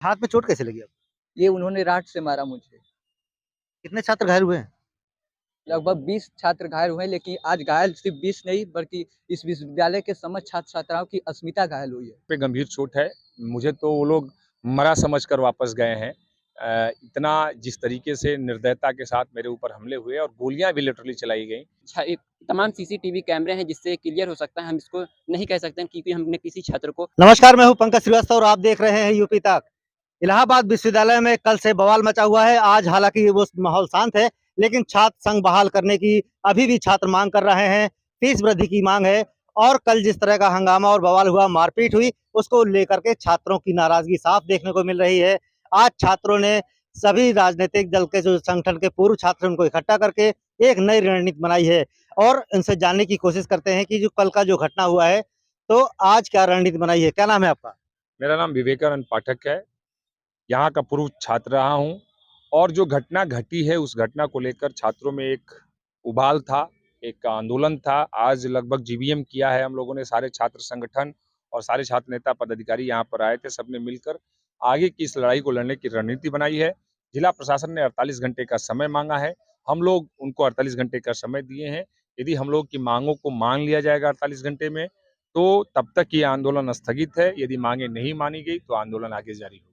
हाथ में चोट कैसे लगी आपको? ये उन्होंने राड से मारा मुझे। कितने छात्र घायल हुए हैं? लगभग 20 छात्र घायल हुए हैं, लेकिन आज घायल सिर्फ 20 नहीं बल्कि इस विश्वविद्यालय के समस्त छात्र-छात्राओं की अस्मिता घायल हुई है। पे गंभीर चोट है। मुझे तो वो लोग मरा समझकर वापस गए हैं। इतना जिस तरीके से निर्दयता के साथ मेरे ऊपर हमले हुए और गोलियां भी लिटरली चलाई गई। तमाम सीसीटीवी कैमरे हैं जिससे क्लियर हो सकता है। हम इसको नहीं कह सकते हैं क्योंकि हमने किसी छात्र को नमस्कार, मैं हूं पंकज श्रीवास्तव और आप देख रहे हैं यूपी तक। इलाहाबाद विश्वविद्यालय में कल से बवाल मचा हुआ है। आज हालांकि वो माहौल शांत है, लेकिन छात्र संघ बहाल करने की अभी भी छात्र मांग कर रहे हैं। फीस वृद्धि की मांग है और कल जिस तरह का हंगामा और बवाल हुआ, मारपीट हुई, उसको लेकर के छात्रों की नाराजगी साफ देखने को मिल रही है। आज छात्रों ने सभी राजनीतिक दल के जो संगठन के पूर्व छात्र उनको इकट्ठा करके एक नई रणनीति बनाई है और इनसे जानने की कोशिश करते हैं कि जो कल का जो घटना हुआ है, तो आज क्या रणनीति बनाई है। क्या नाम है आपका? मेरा नाम विवेकानंद पाठक है। यहाँ का पूर्व छात्र रहा हूँ और जो घटना घटी है उस घटना को लेकर छात्रों में एक उबाल था, एक आंदोलन था। आज लगभग जीवीएम किया है हम लोगों ने, सारे छात्र संगठन और सारे छात्र नेता पदाधिकारी यहाँ पर आए थे। सबने मिलकर आगे की इस लड़ाई को लड़ने की रणनीति बनाई है। जिला प्रशासन ने 48 घंटे का समय मांगा है। हम लोग उनको 48 घंटे का समय दिए हैं। यदि हम लोग की मांगों को मान लिया जाएगा 48 घंटे में, तो तब तक ये आंदोलन स्थगित है। यदि मांगे नहीं मानी गई तो आंदोलन आगे जारी होगा।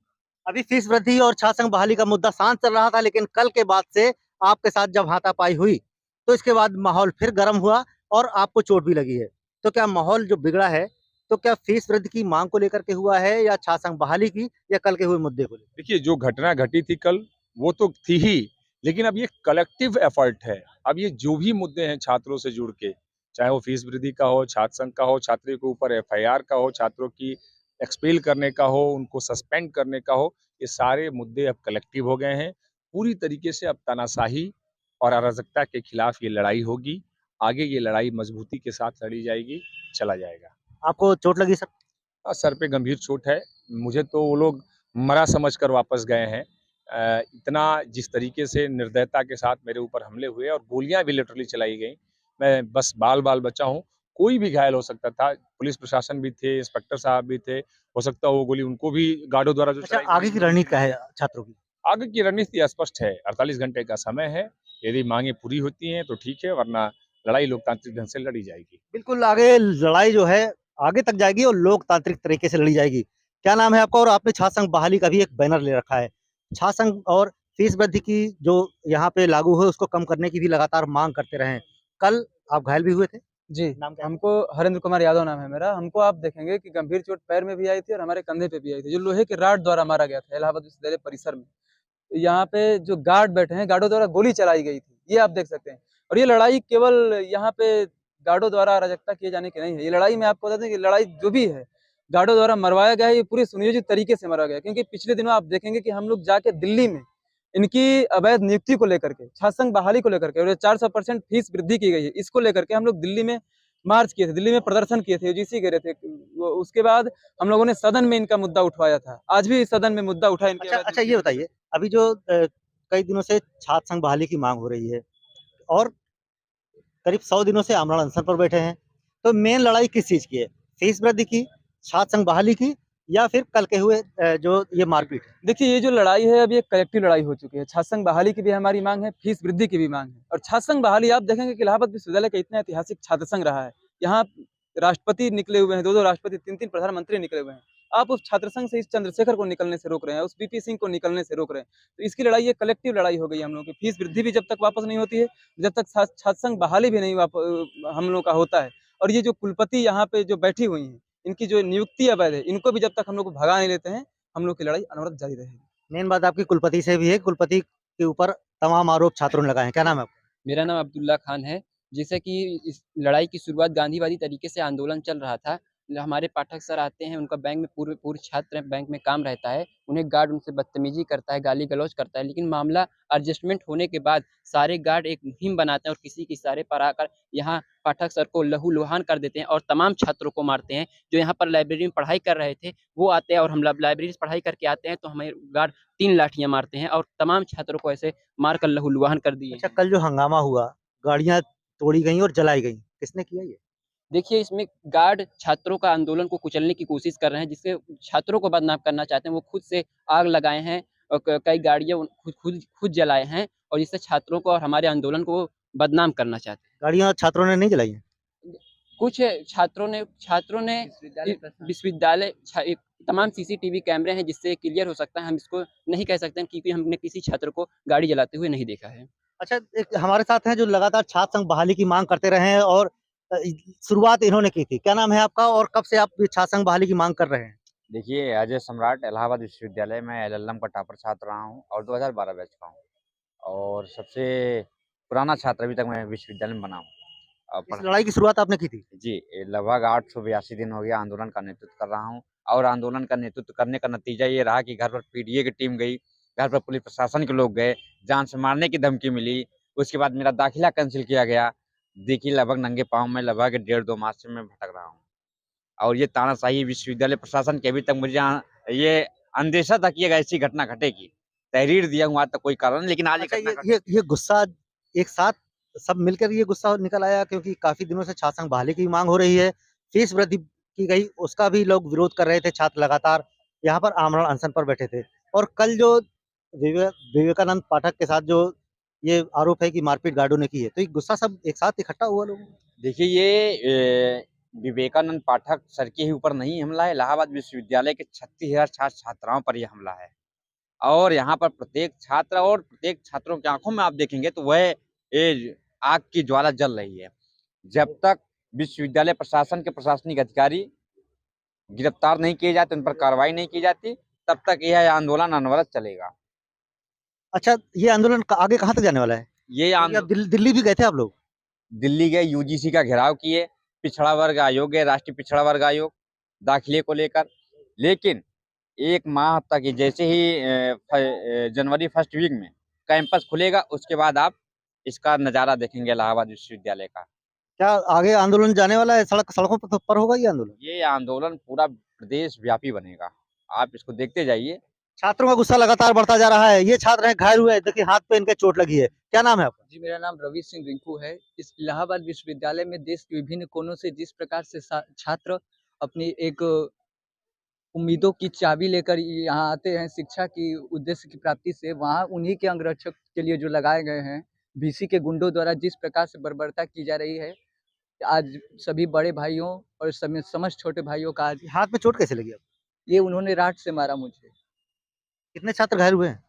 अभी फीस वृद्धि और छात्र संघ बहाली का मुद्दा शांत चल रहा था, लेकिन कल के बाद से आपके साथ जब हाथापाई हुई, तो इसके बाद माहौल फिर गर्म हुआ और आपको चोट भी लगी है। तो क्या माहौल जो बिगड़ा है, तो क्या फीस वृद्धि की मांग को लेकर के हुआ है या छात्र संघ बहाली की, या कल के हुए मुद्दे को लेकर? देखिए, जो घटना घटी थी कल, वो तो थी ही, लेकिन अब ये कलेक्टिव एफर्ट है। अब ये जो भी मुद्दे हैं छात्रों से जुड़ के, चाहे वो फीस वृद्धि का हो, छात्र संघ का हो, छात्रों के ऊपर एफआईआर का हो, छात्रों की एक्सपेल करने का हो, उनको सस्पेंड करने का हो, ये सारे मुद्दे अब कलेक्टिव हो गए हैं। पूरी तरीके से अब तानाशाही और अराजकता के खिलाफ ये लड़ाई होगी। आगे ये लड़ाई मजबूती के साथ लड़ी जाएगी, चला जाएगा। आपको चोट लगी सर? सर पे गंभीर चोट है। मुझे तो वो लोग मरा समझकर वापस गए हैं। इतना जिस तरीके से निर्दयता के साथ मेरे ऊपर हमले हुए और गोलियां भी लिटरली चलाई गई, मैं बस बाल-बाल बचा हूँ। कोई भी घायल हो सकता था। पुलिस प्रशासन भी थे, इंस्पेक्टर साहब भी थे। हो सकता है वो गोली उनको भी गार्डों द्वारा जो अच्छा, चलाई आगे की रणनीति क्या है छात्रों की? आगे की रणनीति स्पष्ट है। 48 घंटे का समय है। यदि मांगे पूरी होती हैं तो ठीक है, वरना लड़ाई लोकतांत्रिक ढंग से लड़ी जाएगी। बिल्कुल, आगे लड़ाई जो है आगे तक जाएगी और लोकतांत्रिक तरीके से लड़ी जाएगी। क्या नाम है आपका? और आपने छात्र संघ बहाली का भी एक बैनर ले रखा है। छात्र संघ और फीस वृद्धि की जो यहाँ पे लागू है, उसको कम करने की भी लगातार मांग करते रहे हैं। कल आप घायल भी हुए थे? जी, नाम क्या है? हमको हरेंद्र कुमार यादव नाम है मेरा। हमको आप देखेंगे कि गंभीर चोट पैर में भी आई थी और हमारे कंधे पे भी आई थी, जो लोहे के रॉड द्वारा मारा गया था इलाहाबाद विश्वविद्यालय परिसर में। यहाँ पे जो गार्ड बैठे हैं, गार्डों द्वारा गोली चलाई गई थी, ये आप देख सकते हैं। और ये लड़ाई केवल यहाँ पे गार्डों द्वारा अराजकता किए जाने की नहीं है। ये लड़ाई मैं आपको बता दें कि लड़ाई जो भी है, गार्डों द्वारा मरवाया गया है, ये पूरे सुनियोजित तरीके से मारा गया है। क्योंकि पिछले दिनों आप देखेंगे कि हम लोग जाके दिल्ली में इनकी अवैध नियुक्ति को लेकर के, छात्र संघ बहाली को लेकर के और 400% फीस वृद्धि की गई है, इसको लेकर के हम लोग दिल्ली में मार्च किए थे, दिल्ली में प्रदर्शन किए थे, यूजीसी कह रहे थे। उसके बाद हम लोगों ने सदन में इनका मुद्दा उठवाया था। आज भी सदन में मुद्दा उठा इनके अच्छा अवैध अच्छा, ये बताइए, अभी जो कई दिनों से छात्र संघ बहाली की मांग हो रही है और करीब 100 दिनों से आमरण अनशन पर बैठे हैं, तो मेन लड़ाई किस चीज़ की है? फीस वृद्धि की, छात्र संघ बहाली की, या फिर कल के हुए जो ये मारपीट? देखिए, ये जो लड़ाई है अभी एक कलेक्टिव लड़ाई हो चुकी है। छात्र संघ बहाली की भी हमारी मांग है, फीस वृद्धि की भी मांग है। और छात्र संघ बहाली आप देखेंगे कि इलाहाबाद विश्वविद्यालय का इतना ऐतिहासिक छात्र संघ रहा है। यहाँ राष्ट्रपति निकले हुए हैं, 2-2 राष्ट्रपति, 3-3 प्रधानमंत्री निकले हुए हैं। आप उस छात्र संघ से इस चंद्रशेखर को निकलने से रोक रहे हैं, उस बीपी सिंह को निकलने से रोक रहे हैं। तो इसकी लड़ाई ये कलेक्टिव लड़ाई हो गई है हम लोगों की। फीस वृद्धि भी जब तक वापस नहीं होती है, जब तक छात्र संघ बहाली भी नहीं हम लोगों का होता है। और ये जो कुलपति यहाँ पे जो बैठी हुई हैं, इनकी जो नियुक्ति अवैध है, इनको भी जब तक हम लोग भगा नहीं लेते हैं, हम लोग की लड़ाई अनवरत जारी रहेगी। मेन बात आपकी कुलपति से भी है, कुलपति के ऊपर तमाम आरोप छात्रों ने लगाए हैं। क्या नाम है आपका? मेरा नाम अब्दुल्ला खान है। जैसे कि इस लड़ाई की शुरुआत गांधीवादी तरीके से आंदोलन चल रहा था। हमारे पाठक सर आते हैं, उनका बैंक में पूर्व पूर्व छात्र हैं, बैंक में काम रहता है। उन्हें गार्ड उनसे बदतमीजी करता है, गाली-गलौज करता है। लेकिन मामला एडजस्टमेंट होने के बाद सारे गार्ड एक मुहिम बनाते हैं और किसी के इशारे पर आकर यहाँ पाठक सर को लहू-लुहान कर देते हैं और तमाम छात्रों को मारते हैं। जो यहाँ पर लाइब्रेरी में पढ़ाई कर रहे थे, वो आते हैं और हम लाइब्रेरी से पढ़ाई करके आते हैं, तो हमें गार्ड 3 लाठियाँ मारते हैं और तमाम छात्रों को ऐसे मारकर लहू-लुहान कर दिए अच्छा, हैं। कल जो हंगामा हुआ, गाड़ियाँ तोड़ी गईं और जलाई गईं, किसने किया ये? देखिए, इसमें गार्ड छात्रों का आंदोलन को कुचलने की कोशिश कर रहे हैं, जिससे छात्रों को बदनाम करना चाहते हैं। वो खुद से आग लगाए हैं और क कई गाड़ियाँ खुद जलाए हैं और जिससे छात्रों को और हमारे आंदोलन को बदनाम करना चाहते हैं। गाड़ियां छात्रों ने नहीं जलाई हैं। कुछ छात्रों ने विश्वविद्यालय एक तमाम सीसीटीवी कैमरे हैं, जिससे क्लियर हो सकता है। हम इसको नहीं कह सकते हैं क्योंकि हमने किसी छात्र को गाड़ी जलाते हुए नहीं देखा है। अच्छा, एक हमारे साथ हैं जो लगातार छात्र संघ बहाली की मांग करते रहे हैं और शुरुआत इन्होंने की थी। क्या नाम है आपका और कब से आप ये छात्र संघ बहाली की मांग कर रहे हैं? देखिए, अजय सम्राट इलाहाबाद विश्वविद्यालय में एलएलएम का टॉपर छात्र रहा हूँ और 2012 बैच का हूँ और सबसे पुराना छात्र अभी तक मैं विश्वविद्यालय में बना हूँ। इस लड़ाई की शुरुआत आपने की थी। जी, लगभग 882 दिन हो गया आंदोलन का नेतृत्व कर रहा हूँ और आंदोलन का नेतृत्व करने का नतीजा ये रहा कि घर पर पीडीए की टीम गई, घर पर पुलिस प्रशासन के लोग गए, जान से मारने की धमकी मिली। उसके बाद मेरा दाखिला कैंसिल किया गया। देखिए, लगभग नंगे पाँव में लगभग 1.5-2 मास से मैं भटक रहा हूँ और ये तानाशाही विश्वविद्यालय प्रशासन के अभी तक मुझे ये अंदेशा था कि एक ऐसी घटना घटेगी। तहरीर दिया हूँ आज तक कोई कारण नहीं, लेकिन आज अच्छा, घटना ये गुस्सा एक साथ सब मिलकर ये गुस्सा निकल आया क्योंकि काफी दिनों से छात्र संघ बहाली की मांग हो रही है। फीस वृद्धि की गई, उसका भी लोग विरोध कर रहे थे। छात्र लगातार यहाँ पर आमरण अनशन पर बैठे थे और कल जो विवेकानंद पाठक के साथ जो ये आरोप है कि मारपीट गार्डों ने की है, तो ये गुस्सा सब एक साथ इकट्ठा हुआ लोगों को। देखिए, ये विवेकानंद पाठक सर के ही ऊपर नहीं हमला है, इलाहाबाद विश्वविद्यालय के 36,000 छात्र छात्राओं पर ये हमला है और यहाँ पर प्रत्येक छात्र और प्रत्येक छात्रों की आंखों में आप देखेंगे तो वह ये आग की ज्वाला जल रही है। जब तक विश्वविद्यालय प्रशासन के प्रशासनिक अधिकारी गिरफ्तार नहीं किए जाते, उन पर कार्रवाई नहीं की जाती, तब तक यह आंदोलन अनवरत चलेगा। अच्छा, ये आंदोलन आगे कहाँ तक जाने वाला है? ये क्योंकि अब दिल्ली भी गए थे आप लोग। दिल्ली गए, यूजीसी का घेराव किए, पिछड़ा वर्ग आयोग है, राष्ट्रीय पिछड़ा वर्ग आयोग, दाखिले को लेकर। लेकिन 1 माह तक ये जैसे ही जनवरी फर्स्ट वीक में कैंपस खुलेगा, उसके बाद आप इसका नज़ारा देखेंगे इलाहाबाद विश्वविद्यालय का। क्या आगे आंदोलन जाने वाला है? सड़कों पर होगा ये आंदोलन? ये आंदोलन पूरा प्रदेश व्यापी बनेगा। आप इसको देखते जाइए। छात्रों का गुस्सा लगातार बढ़ता जा रहा है। ये छात्र हैं घायल हुए हैं, देखिए हाथ पे इनके चोट लगी है। क्या नाम है आपका? जी, मेरा नाम रवि सिंह रिंकू है। इस इलाहाबाद विश्वविद्यालय में देश के विभिन्न कोनों से जिस प्रकार से छात्र अपनी एक उम्मीदों की चाबी लेकर यहाँ आते हैं शिक्षा की उद्देश्य की प्राप्ति से, वहाँ उन्हीं के अंगरक्षक के लिए जो लगाए गए हैं, वीसी के गुंडों द्वारा जिस प्रकार से बर्बरता की जा रही है, आज सभी बड़े भाइयों और समस्त छोटे भाइयों का आज हाथ में चोट कैसे लगी आपको? ये उन्होंने राड से मारा मुझे। कितने छात्र घायल हुए हैं?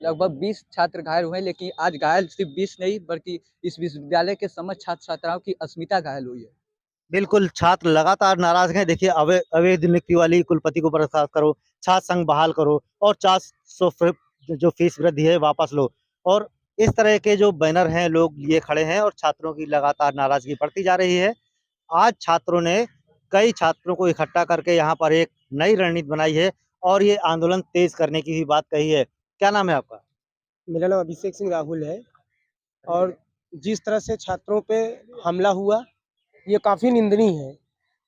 लगभग 20 छात्र घायल हुए हैं, लेकिन आज घायल सिर्फ 20 नहीं बल्कि इस विश्वविद्यालय के समस्त छात्र-छात्राओं की अस्मिता घायल हुई है। बिल्कुल, छात्र लगातार नाराज हैं। देखिए अवैध नियुक्ति वाली कुलपति को बर्खास्त करो, छात्र संघ बहाल करो और 400 जो फीस वृद्धि है वापस लो। और इस तरह के जो बैनर हैं लोग लिए खड़े हैं और छात्रों की लगातार नाराजगी बढ़ती जा रही है। आज छात्रों ने कई छात्रों को इकट्ठा करके यहाँ पर एक नई रणनीति बनाई है और ये आंदोलन तेज करने की भी बात कही है। क्या नाम है आपका? मेरा नाम अभिषेक सिंह राहुल है और जिस तरह से छात्रों पे हमला हुआ ये काफ़ी निंदनीय है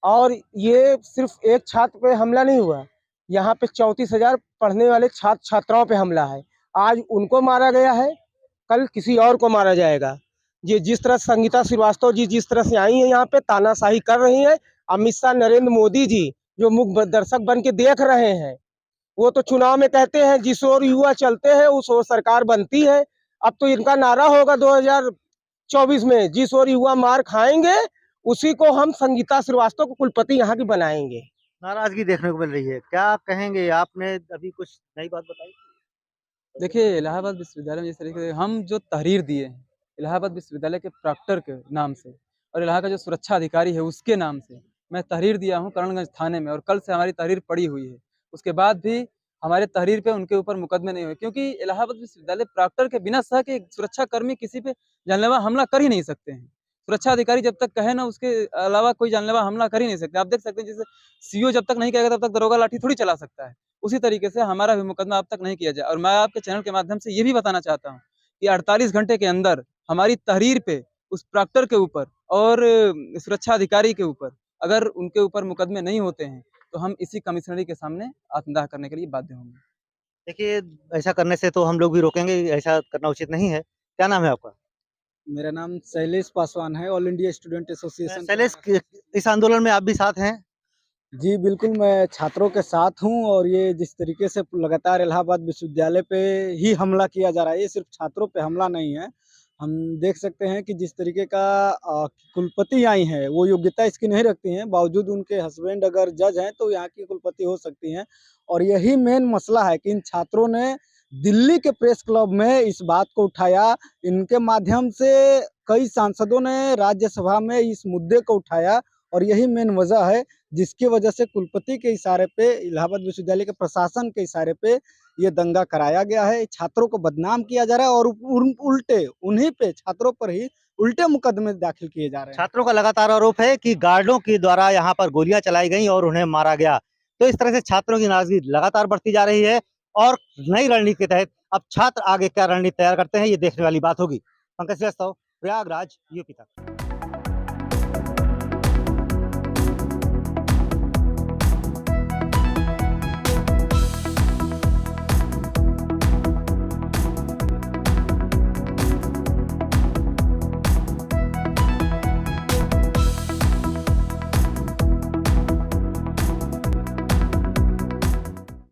और ये सिर्फ एक छात्र पे हमला नहीं हुआ, यहाँ पे 34,000 पढ़ने वाले छात्र छात्राओं पे हमला है। आज उनको मारा गया है, कल किसी और को मारा जाएगा। ये जिस तरह संगीता श्रीवास्तव जी जिस तरह से आई हैं यहाँ पे तानाशाही कर रही हैं, अमित शाह नरेंद्र मोदी जी जो मुख्य दर्शक बन के देख रहे हैं, वो तो चुनाव में कहते हैं जिस ओर युवा चलते हैं उस ओर सरकार बनती है। अब तो इनका नारा होगा 2024 में, जिस ओर युवा मार खाएंगे उसी को हम संगीता श्रीवास्तव को कुलपति यहाँ की बनाएंगे। नाराजगी देखने को मिल रही है। क्या कहेंगे? आपने अभी कुछ नई बात बताई? देखिए, इलाहाबाद विश्वविद्यालय में जिस तरीके से हम जो तहरीर दिए हैं, इलाहाबाद विश्वविद्यालय के प्रॉक्टर के नाम से और इलाहा का जो सुरक्षा अधिकारी है उसके नाम से, मैं तहरीर दिया हूँ करणगंज थाने में और कल से हमारी तहरीर पड़ी हुई है। उसके बाद भी हमारे तहरीर पे उनके ऊपर मुकदमे नहीं हुए क्योंकि इलाहाबाद विश्वविद्यालय प्रॉक्टर के बिना सह के सुरक्षाकर्मी किसी पे जानलेवा हमला कर ही नहीं सकते हैं। सुरक्षा अधिकारी जब तक कहे ना उसके अलावा कोई जानलेवा हमला कर ही नहीं सकते। आप देख सकते हैं जैसे सीओ जब तक नहीं कहेगा तब तक दरोगा लाठी थोड़ी चला सकता है। उसी तरीके से हमारा भी मुकदमा अब तक नहीं किया जाए और मैं आपके चैनल के माध्यम से ये भी बताना चाहता हूँ कि 48 घंटे के अंदर हमारी तहरीर पे उस प्रॉक्टर के ऊपर और सुरक्षा अधिकारी के ऊपर अगर उनके ऊपर मुकदमे नहीं होते हैं तो हम इसी कमिश्नरी के सामने आत्मदाह करने के लिए बाध्य होंगे। देखिए, ऐसा करने से तो हम लोग भी रोकेंगे, ऐसा करना उचित नहीं है। क्या नाम है आपका? मेरा नाम शैलेश पासवान है, all India student association. Shailesh, इस आंदोलन में आप भी साथ हैं? जी बिल्कुल, मैं छात्रों के साथ हूँ और ये जिस तरीके से लगातार इलाहाबाद विश्वविद्यालय पे ही हमला किया जा रहा है, ये सिर्फ छात्रों पे हमला नहीं है। हम देख सकते हैं कि जिस तरीके का कुलपति आई हैं, वो योग्यता इसकी नहीं रखती हैं, बावजूद उनके हस्बैंड अगर जज हैं तो यहाँ की कुलपति हो सकती हैं। और यही मेन मसला है कि इन छात्रों ने दिल्ली के प्रेस क्लब में इस बात को उठाया, इनके माध्यम से कई सांसदों ने राज्यसभा में इस मुद्दे को उठाया और यही मेन वजह है जिसकी वजह से कुलपति के इशारे पे, इलाहाबाद विश्वविद्यालय के प्रशासन के इशारे पे ये दंगा कराया गया है। छात्रों को बदनाम किया जा रहा है और उल्टे उन्हीं पे, छात्रों पर ही उल्टे मुकदमे दाखिल किए जा रहे हैं। छात्रों का लगातार आरोप है कि गार्डों के द्वारा यहाँ पर गोलियां चलाई गई और उन्हें मारा गया। तो इस तरह से छात्रों की नाराजगी लगातार बढ़ती जा रही है और नई रणनीति के तहत अब छात्र आगे क्या रणनीति तैयार करते हैं, ये देखने वाली बात होगी। पंकज श्रीवास्तव, प्रयागराज, यूपी तक।